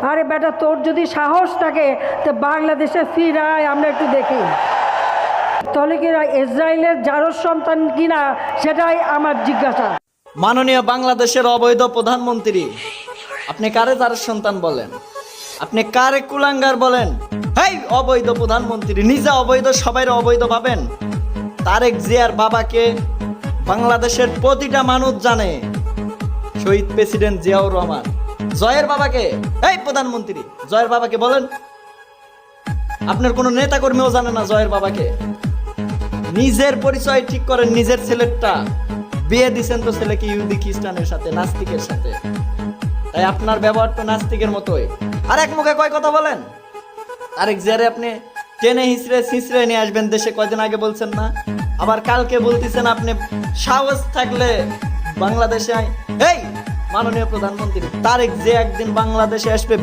আরে বেটা, তোর যদি সাহস থাকে তো বাংলাদেশে ফিরায়, আমরা একটু দেখি। তাহলে কি ইসরায়েলের জারজ সন্তান কিনা সেটাই আমার জিজ্ঞাসা। মাননীয় বাংলাদেশের অবৈধ প্রধানমন্ত্রী, আপনি কারে জারজ সন্তান বলেন? আপনি কারে কুলাঙ্গার বলেন? হেই অবৈধ প্রধানমন্ত্রী, নিজে অবৈধ, সবাই অবৈধ ভাবেন। তারেক জিয়ার বাবাকে বাংলাদেশের প্রতিটা মানুষ জানে, শহীদ প্রেসিডেন্ট জিয়াউর রহমান। জয়ের বাবাকে, এই প্রধানমন্ত্রী, জয়ের বাবাকে বলেন। আপনার কোনো নেতা কর্মীও জানে না জয়ের বাবাকে। নিজের পরিচয় ঠিক করেন, নিজের ছেলেটা বিয়ে দিছেন তো ছেলেকে ইহুদি খ্রিস্টানের সাথে, নাস্তিকের সাথে। তাই আপনার ব্যবহার তো নাস্তিকের মতোই। আর এক মুখে কয় কথা বলেন। তারেক জিয়ারে আপনি টেনে হিসড়ে ছিঁচড়ে নিয়ে আসবেন দেশে, কয়দিন আগে বলছেন না? আবার কালকে বলতেছেন আপনি সাহস থাকলে বাংলাদেশে এই মাননীয় প্রধানমন্ত্রী তারেক জিয়া একদিন বাংলাদেশে আসবে।